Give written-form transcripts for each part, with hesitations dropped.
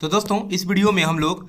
तो दोस्तों इस वीडियो में हम लोग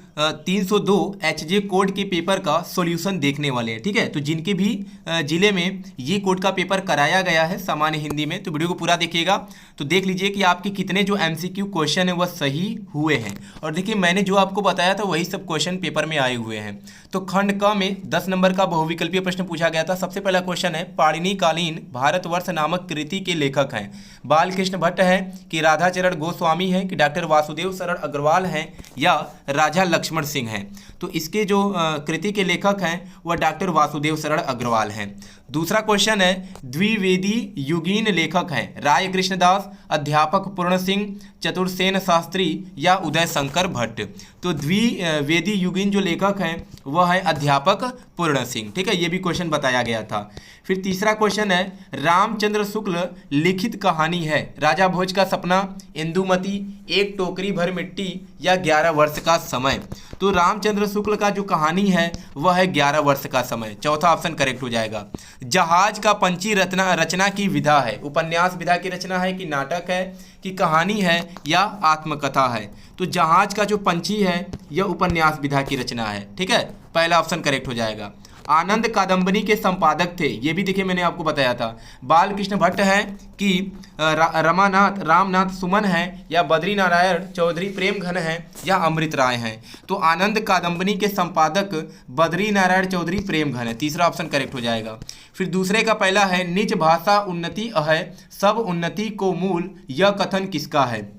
302 एचजे कोड के पेपर का सॉल्यूशन देखने वाले हैं। ठीक है, तो जिनके भी जिले में ये कोड का पेपर कराया गया है सामान्य हिंदी में, तो वीडियो को पूरा देखिएगा तो देख लीजिए कि आपके कितने जो एमसीक्यू क्वेश्चन है वह सही हुए हैं। और देखिए मैंने जो आपको बताया था वही सब क्वेश्चन पेपर में आए हुए हैं। तो खंड क में 10 नंबर का बहुविकल्पीय प्रश्न पूछा गया था। सबसे पहला क्वेश्चन है, पाणिनि कालीन भारतवर्ष नामक कृति के लेखक हैं बालकृष्ण भट्ट है कि राधाचरण गोस्वामी है कि डॉक्टर वासुदेव शरण अग्रवाल हैं या राजा लक्ष्मण सिंह हैं। तो इसके जो कृति के लेखक हैं वह डॉक्टर वासुदेव शरण अग्रवाल हैं। दूसरा क्वेश्चन है, द्विवेदी युगीन लेखक हैं राय कृष्णदास, अध्यापक पूर्ण सिंह, चतुर्सेन शास्त्री या उदय शंकर भट्ट। तो द्विवेदी युगीन जो लेखक हैं वह है अध्यापक पूर्ण सिंह। ठीक है, ये भी क्वेश्चन बताया गया था। फिर तीसरा क्वेश्चन है, रामचंद्र शुक्ल लिखित कहानी है राजा भोज का सपना, इंदुमती, एक टोकरी भर मिट्टी या 11 वर्ष का समय। तो रामचंद्र शुक्ल का जो कहानी है वह है 11 वर्ष का समय। चौथा ऑप्शन करेक्ट हो जाएगा। जहाज का पंछी रचना की विधा है, उपन्यास विधा की रचना है कि नाटक है कि कहानी है या आत्मकथा है। तो जहाज का जो पंछी है यह उपन्यास विधा की रचना है। ठीक है, पहला ऑप्शन करेक्ट हो जाएगा। आनंद कादंबरी के संपादक थे, ये भी देखिए मैंने आपको बताया था, बालकृष्ण भट्ट हैं कि रमानाथ रामनाथ सुमन हैं या बद्री नारायण चौधरी प्रेम घन हैं या अमृत राय हैं। तो आनंद कादंबरी के संपादक बद्री नारायण चौधरी प्रेम घन है। तीसरा ऑप्शन करेक्ट हो जाएगा। फिर दूसरे का पहला है, निज भाषा उन्नति अहै सब उन्नति को मूल, यह कथन किसका है?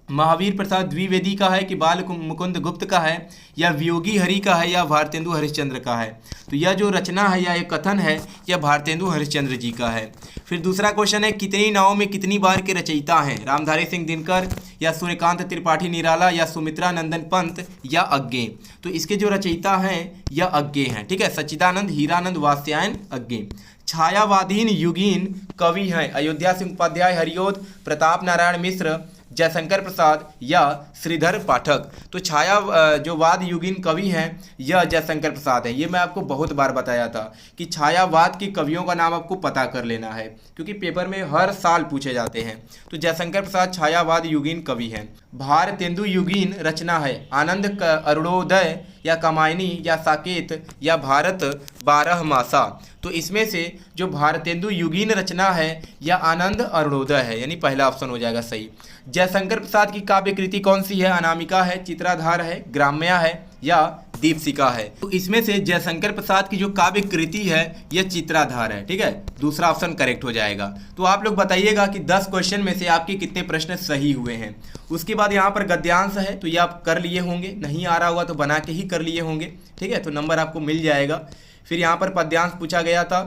महावीर प्रसाद द्विवेदी का है कि बाल मुकुंद गुप्त का है या वियोगी हरि का है या भारतेंदु हरिश्चंद्र का है। तो यह जो रचना है या एक कथन है यह भारतेंदु हरिश्चंद्र जी का है। फिर दूसरा क्वेश्चन है, कितनी नावों में कितनी बार के रचयिता हैं? रामधारी सिंह दिनकर या सूर्यकांत त्रिपाठी निराला या सुमित्रा नंदन पंत या अज्ञे। तो इसके जो रचयिता हैं यह अज्ञे हैं। ठीक है, सच्चिदानंद, हीरानंद, वात्स्यायन, अज्ञे। छायावादीन युगीन कवि हैं अयोध्या सिंह उपाध्याय, हरिओद, प्रताप नारायण मिश्र, जयशंकर प्रसाद या श्रीधर पाठक। तो छाया जो वाद युगीन कवि हैं यह जयशंकर प्रसाद है। ये मैं आपको बहुत बार बताया था कि छायावाद के कवियों का नाम आपको पता कर लेना है क्योंकि पेपर में हर साल पूछे जाते हैं। तो जयशंकर प्रसाद छायावाद युगीन कवि हैं। भारतेंदु युगीन रचना है आनंद अरुणोदय या कामायनी या साकेत या भारत 12 मासा। तो इसमें से जो भारतेंदु युगीन रचना है या आनंद अरुणोदय है, यानी पहला ऑप्शन हो जाएगा सही। जयशंकर प्रसाद की काव्य कृति कौन सी है? अनामिका है, चित्राधार है, ग्राम्या है या दीपशिखा है। तो इसमें से जयशंकर प्रसाद की जो काव्य कृति है यह चित्राधार है। ठीक है, दूसरा ऑप्शन करेक्ट हो जाएगा। तो आप लोग बताइएगा कि 10 क्वेश्चन में से आपके कितने प्रश्न सही हुए हैं। उसके बाद यहाँ पर गद्यांश है तो ये आप कर लिए होंगे, नहीं आ रहा होगा तो बना के ही कर लिए होंगे। ठीक है, तो नंबर आपको मिल जाएगा। फिर यहाँ पर पद्यांश पूछा गया था।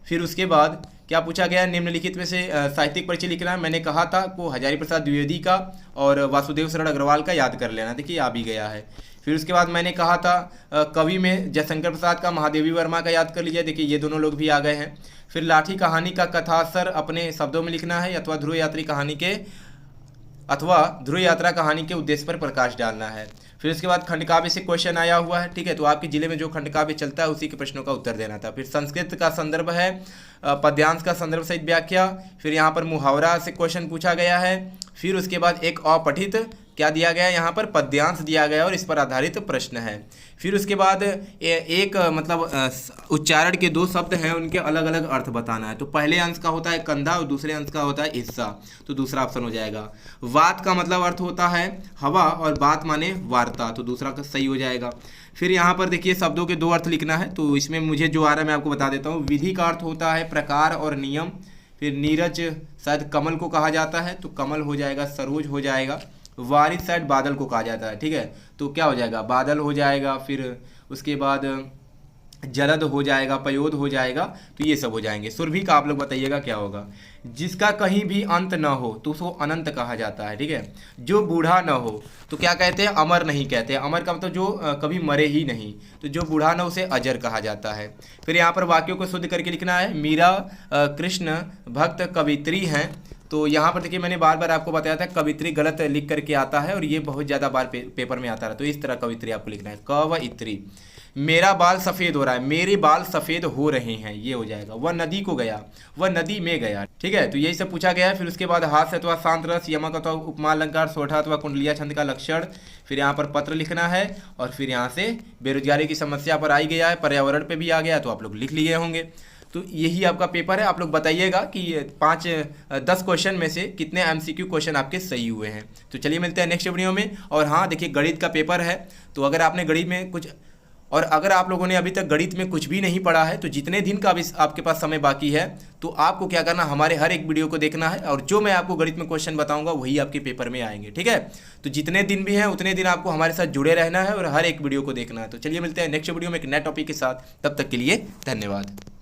फिर उसके बाद क्या पूछा गया? निम्नलिखित में से साहित्यिक परिचय लिखना है। मैंने कहा था को हजारी प्रसाद द्विवेदी का और वासुदेव शरण अग्रवाल का याद कर लेना। देखिए आ भी गया है। फिर उसके बाद मैंने कहा था कवि में जयशंकर प्रसाद का महादेवी वर्मा का याद कर लीजिए। देखिए ये दोनों लोग भी आ गए हैं। फिर लाठी कहानी का कथासर अपने शब्दों में लिखना है अथवा ध्रुव यात्रा कहानी के उद्देश्य पर प्रकाश डालना है। फिर उसके बाद खंडकाव्य से क्वेश्चन आया हुआ है। ठीक है, तो आपके जिले में जो खंडकाव्य चलता है उसी के प्रश्नों का उत्तर देना था। फिर संस्कृत का संदर्भ है, पद्यांश का संदर्भ सहित व्याख्या। फिर यहाँ पर मुहावरा से क्वेश्चन पूछा गया है। फिर उसके बाद एक अपठित क्या दिया गया? यहाँ पर पद्यांश दिया गया और इस पर आधारित प्रश्न है। फिर उसके बाद एक उच्चारण के 2 शब्द हैं, उनके अलग अलग अर्थ बताना है। तो पहले अंश का होता है कंधा और दूसरे अंश का होता है हिस्सा। तो दूसरा ऑप्शन हो जाएगा। वात का मतलब अर्थ होता है हवा और बात माने वार्ता। तो दूसरा का सही हो जाएगा। फिर यहाँ पर देखिए शब्दों के 2 अर्थ लिखना है। तो इसमें मुझे जो आ रहा है मैं आपको बता देता हूँ। विधि का अर्थ होता है प्रकार और नियम। फिर नीरज शायद कमल को कहा जाता है तो कमल हो जाएगा, सरोज हो जाएगा। वारिद शायद बादल को कहा जाता है। ठीक है, तो क्या हो जाएगा? बादल हो जाएगा। फिर उसके बाद जलद हो जाएगा, पयोद हो जाएगा। तो ये सब हो जाएंगे। सुरभि का आप लोग बताइएगा क्या होगा? जिसका कहीं भी अंत न हो तो उसको अनंत कहा जाता है। ठीक है, जो बूढ़ा न हो तो क्या कहते हैं? अमर नहीं कहते। अमर का मतलब जो कभी मरे ही नहीं। तो जो बूढ़ा न उसे अजर कहा जाता है। फिर यहाँ पर वाक्यों को शुद्ध करके लिखना है। मीरा कृष्ण भक्त कवित्री हैं। तो यहाँ पर देखिए मैंने बार बार आपको बताया था कवित्री गलत लिख करके आता है और ये बहुत ज़्यादा बार पेपर में आता है। तो इस तरह कवित्री आपको लिखना है, कवित्री। मेरा बाल सफ़ेद हो रहा है, मेरे बाल सफ़ेद हो रहे हैं, ये हो जाएगा। वह नदी को गया, वह नदी में गया। ठीक है, तो यही सब पूछा गया है। फिर उसके बाद हास्य अथवा शांत रस, यमक अथवा उपमा अलंकार, सोठा अथवा कुंडलिया छंद का लक्षण, फिर यहाँ पर पत्र लिखना है और फिर यहाँ से बेरोजगारी की समस्या पर आई गया है, पर्यावरण पे भी आ गया, तो आप लोग लिख लिए होंगे। तो यही आपका पेपर है। आप लोग बताइएगा कि 10 क्वेश्चन में से कितने एमसीक्यू क्वेश्चन आपके सही हुए हैं। तो चलिए मिलते हैं नेक्स्ट वीडियो में। और हाँ देखिए, गणित का पेपर है, तो अगर आपने गणित में कुछ, और अगर आप लोगों ने अभी तक गणित में कुछ भी नहीं पढ़ा है, तो जितने दिन का अभी आपके पास समय बाकी है, तो आपको क्या करना, हमारे हर एक वीडियो को देखना है और जो मैं आपको गणित में क्वेश्चन बताऊंगा वही आपके पेपर में आएंगे। ठीक है, तो जितने दिन भी हैं उतने दिन आपको हमारे साथ जुड़े रहना है और हर एक वीडियो को देखना है। तो चलिए मिलते हैं नेक्स्ट वीडियो में एक नए टॉपिक के साथ। तब तक के लिए धन्यवाद।